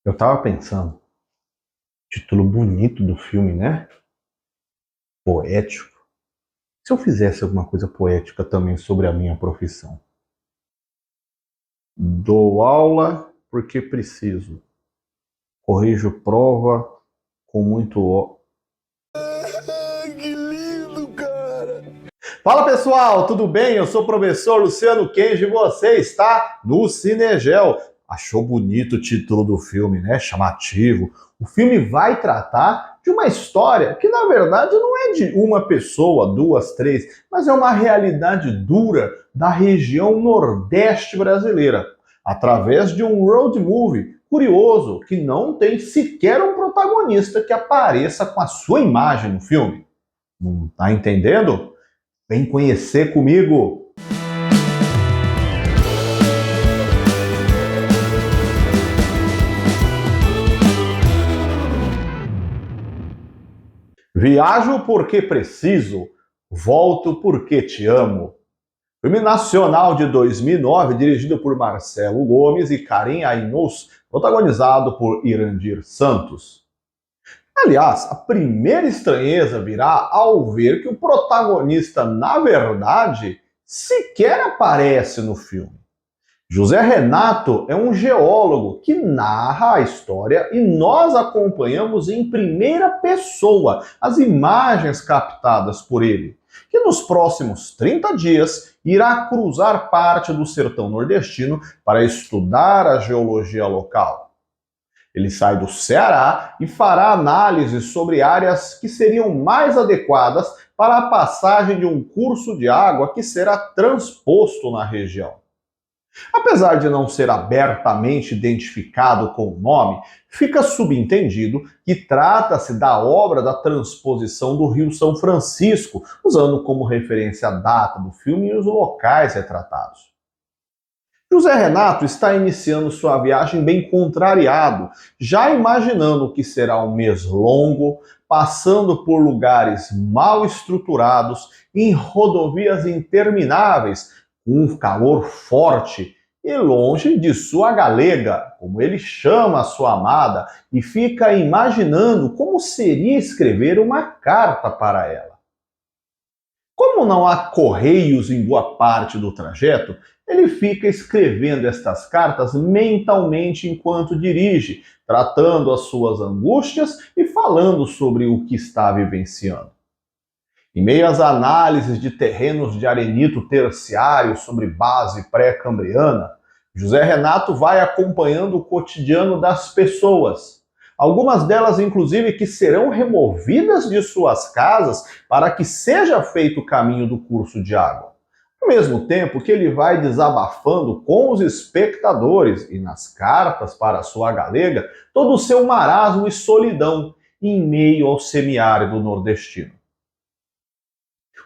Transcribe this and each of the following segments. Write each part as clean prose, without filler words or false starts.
Eu tava pensando, título bonito do filme, né? Poético. Se eu fizesse alguma coisa poética também sobre a minha profissão? Dou aula porque preciso. Corrijo prova com muito Que lindo, cara! Fala pessoal, tudo bem? Eu sou o professor Luciano Kenji e você está no Cinegel. Achou bonito o título do filme, né? Chamativo. O filme vai tratar de uma história que, na verdade, não é de uma pessoa, duas, três, mas é uma realidade dura da região nordeste brasileira, através de um road movie curioso que não tem sequer um protagonista que apareça com a sua imagem no filme. Não tá entendendo? Vem conhecer comigo! Viajo porque preciso, volto porque te amo. Filme nacional de 2009, dirigido por Marcelo Gomes e Karim Ainous, protagonizado por Irandir Santos. Aliás, a primeira estranheza virá ao ver que o protagonista, na verdade, sequer aparece no filme. José Renato é um geólogo que narra a história e nós acompanhamos em primeira pessoa as imagens captadas por ele, que nos próximos 30 dias irá cruzar parte do sertão nordestino para estudar a geologia local. Ele sai do Ceará e fará análises sobre áreas que seriam mais adequadas para a passagem de um curso de água que será transposto na região. Apesar de não ser abertamente identificado com o nome, fica subentendido que trata-se da obra da transposição do Rio São Francisco, usando como referência a data do filme e os locais retratados. José Renato está iniciando sua viagem bem contrariado, já imaginando que será um mês longo, passando por lugares mal estruturados, em rodovias intermináveis, com um calor forte e longe de sua galega, como ele chama a sua amada, e fica imaginando como seria escrever uma carta para ela. Como não há correios em boa parte do trajeto, ele fica escrevendo estas cartas mentalmente enquanto dirige, tratando as suas angústias e falando sobre o que está vivenciando. Em meio às análises de terrenos de arenito terciário sobre base pré-cambriana, José Renato vai acompanhando o cotidiano das pessoas. Algumas delas, inclusive, que serão removidas de suas casas para que seja feito o caminho do curso de água. Ao mesmo tempo que ele vai desabafando com os espectadores e nas cartas para a sua galega todo o seu marasmo e solidão em meio ao semiárido nordestino.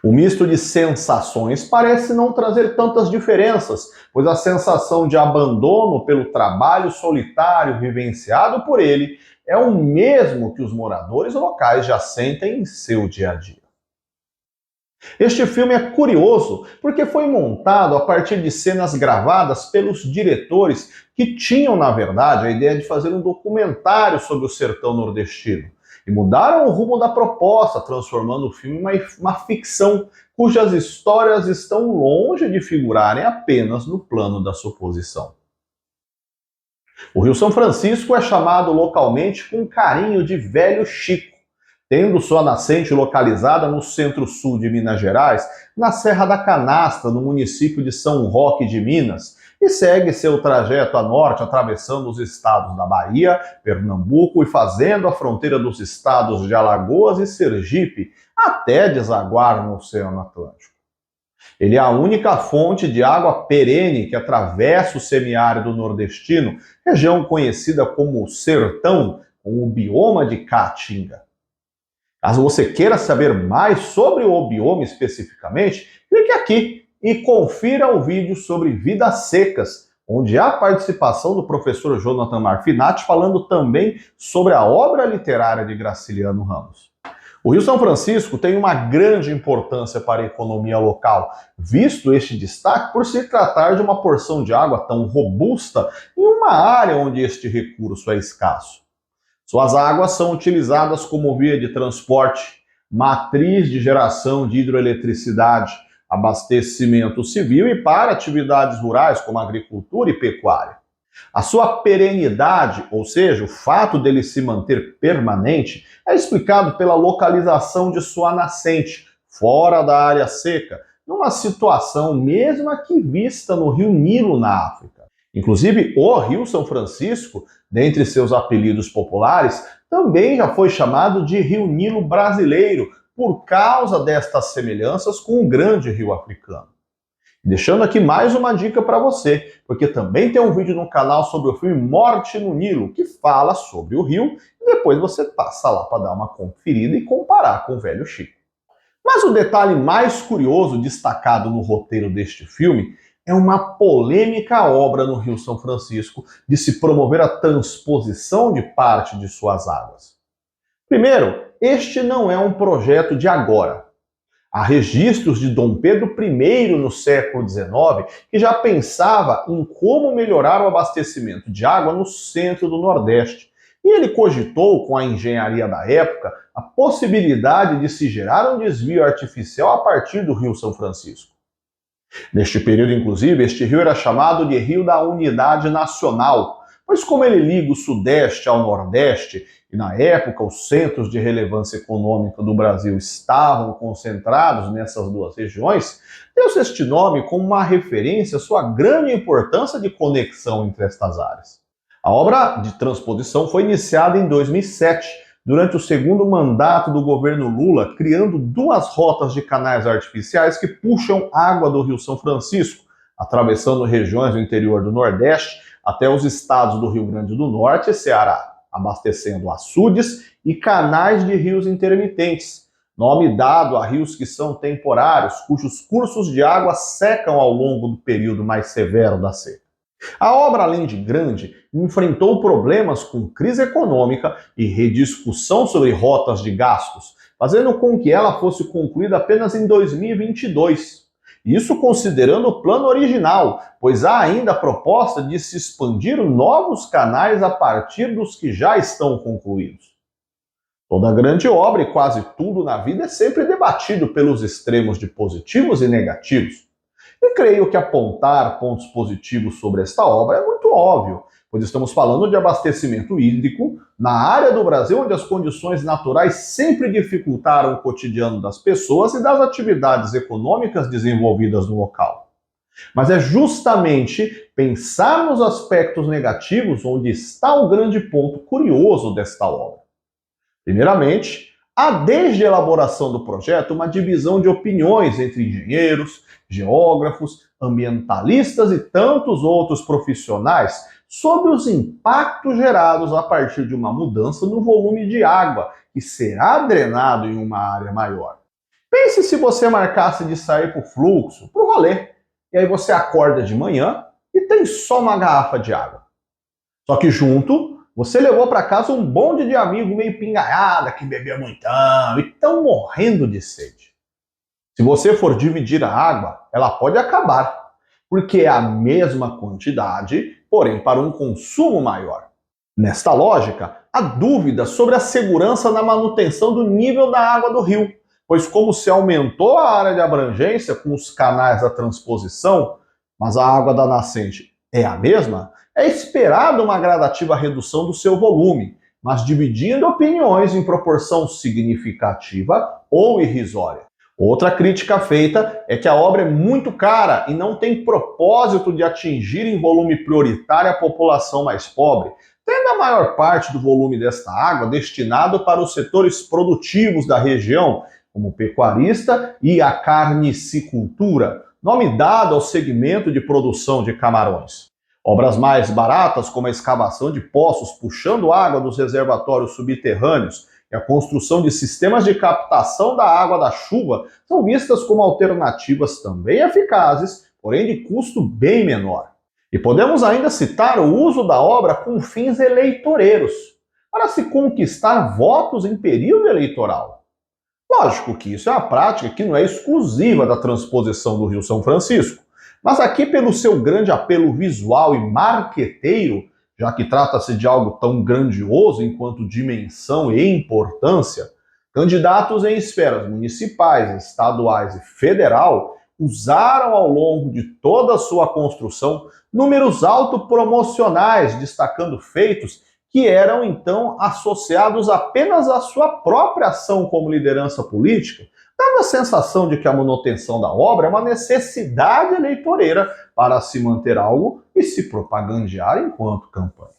O misto de sensações parece não trazer tantas diferenças, pois a sensação de abandono pelo trabalho solitário vivenciado por ele é o mesmo que os moradores locais já sentem em seu dia a dia. Este filme é curioso porque foi montado a partir de cenas gravadas pelos diretores que tinham, na verdade, a ideia de fazer um documentário sobre o sertão nordestino. E mudaram o rumo da proposta, transformando o filme em uma ficção cujas histórias estão longe de figurarem apenas no plano da suposição. O Rio São Francisco é chamado localmente com carinho de Velho Chico, tendo sua nascente localizada no centro-sul de Minas Gerais, na Serra da Canastra, no município de São Roque de Minas, e segue seu trajeto a norte, atravessando os estados da Bahia, Pernambuco e fazendo a fronteira dos estados de Alagoas e Sergipe, até desaguar no Oceano Atlântico. Ele é a única fonte de água perene que atravessa o semiárido nordestino, região conhecida como Sertão, com o bioma de Caatinga. Caso você queira saber mais sobre o bioma especificamente, clique aqui e confira o vídeo sobre vidas secas, onde há a participação do professor Jonathan Marfinati falando também sobre a obra literária de Graciliano Ramos. O Rio São Francisco tem uma grande importância para a economia local, visto este destaque por se tratar de uma porção de água tão robusta em uma área onde este recurso é escasso. Suas águas são utilizadas como via de transporte, matriz de geração de hidroeletricidade, abastecimento civil e para atividades rurais como agricultura e pecuária. A sua perenidade, ou seja, o fato dele se manter permanente, é explicado pela localização de sua nascente, fora da área seca, numa situação mesma que vista no Rio Nilo, na África. Inclusive, o Rio São Francisco, dentre seus apelidos populares, também já foi chamado de Rio Nilo brasileiro, por causa destas semelhanças com o grande rio africano. Deixando aqui mais uma dica para você, porque também tem um vídeo no canal sobre o filme Morte no Nilo, que fala sobre o rio, e depois você passa lá para dar uma conferida e comparar com o velho Chico. Mas o detalhe mais curioso destacado no roteiro deste filme é uma polêmica obra no Rio São Francisco de se promover a transposição de parte de suas águas. Primeiro, este não é um projeto de agora. Há registros de Dom Pedro I no século XIX que já pensava em como melhorar o abastecimento de água no centro do Nordeste. E ele cogitou, com a engenharia da época, a possibilidade de se gerar um desvio artificial a partir do Rio São Francisco. Neste período, inclusive, este rio era chamado de Rio da Unidade Nacional, pois como ele liga o Sudeste ao Nordeste, e na época os centros de relevância econômica do Brasil estavam concentrados nessas duas regiões, deu-se este nome como uma referência à sua grande importância de conexão entre estas áreas. A obra de transposição foi iniciada em 2007, durante o segundo mandato do governo Lula, criando duas rotas de canais artificiais que puxam água do Rio São Francisco, atravessando regiões do interior do Nordeste até os estados do Rio Grande do Norte e Ceará, abastecendo açudes e canais de rios intermitentes, nome dado a rios que são temporários, cujos cursos de água secam ao longo do período mais severo da seca. A obra, além de grande, enfrentou problemas com crise econômica e rediscussão sobre rotas de gastos, fazendo com que ela fosse concluída apenas em 2022. Isso considerando o plano original, pois há ainda a proposta de se expandir novos canais a partir dos que já estão concluídos. Toda grande obra e quase tudo na vida é sempre debatido pelos extremos de positivos e negativos. E creio que apontar pontos positivos sobre esta obra é muito óbvio, pois estamos falando de abastecimento hídrico na área do Brasil onde as condições naturais sempre dificultaram o cotidiano das pessoas e das atividades econômicas desenvolvidas no local. Mas é justamente pensar nos aspectos negativos onde está o grande ponto curioso desta obra. Primeiramente, há desde a elaboração do projeto uma divisão de opiniões entre engenheiros, geógrafos, ambientalistas e tantos outros profissionais sobre os impactos gerados a partir de uma mudança no volume de água que será drenado em uma área maior. Pense se você marcasse de sair para o fluxo, para o rolê, e aí você acorda de manhã e tem só uma garrafa de água. Só que junto, você levou para casa um bonde de amigo meio pingaiada, que bebeu muitão e estão morrendo de sede. Se você for dividir a água, ela pode acabar, porque é a mesma quantidade, porém para um consumo maior. Nesta lógica, há dúvidas sobre a segurança na manutenção do nível da água do rio, pois como se aumentou a área de abrangência com os canais da transposição, mas a água da nascente é a mesma, é esperada uma gradativa redução do seu volume, mas dividindo opiniões em proporção significativa ou irrisória. Outra crítica feita é que a obra é muito cara e não tem propósito de atingir em volume prioritário a população mais pobre, tendo a maior parte do volume desta água destinado para os setores produtivos da região, como o pecuarista e a carnicicultura, nome dado ao segmento de produção de camarões. Obras mais baratas, como a escavação de poços puxando água dos reservatórios subterrâneos e a construção de sistemas de captação da água da chuva, são vistas como alternativas também eficazes, porém de custo bem menor. E podemos ainda citar o uso da obra com fins eleitoreiros, para se conquistar votos em período eleitoral. Lógico que isso é uma prática que não é exclusiva da transposição do Rio São Francisco, mas aqui, pelo seu grande apelo visual e marqueteiro, já que trata-se de algo tão grandioso enquanto dimensão e importância, candidatos em esferas municipais, estaduais e federal usaram ao longo de toda a sua construção números autopromocionais, destacando feitos que eram então associados apenas à sua própria ação como liderança política, dando a sensação de que a manutenção da obra é uma necessidade eleitoreira para se manter algo e se propagandear enquanto campanha.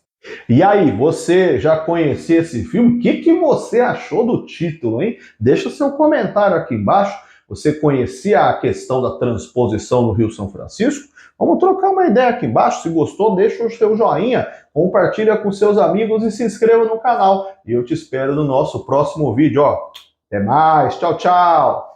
E aí, você já conhecia esse filme? O que você achou do título, hein? Deixa seu comentário aqui embaixo. Você conhecia a questão da transposição no Rio São Francisco? Vamos trocar uma ideia aqui embaixo. Se gostou, deixa o seu joinha, compartilha com seus amigos e se inscreva no canal. E eu te espero no nosso próximo vídeo. Até mais, tchau, tchau!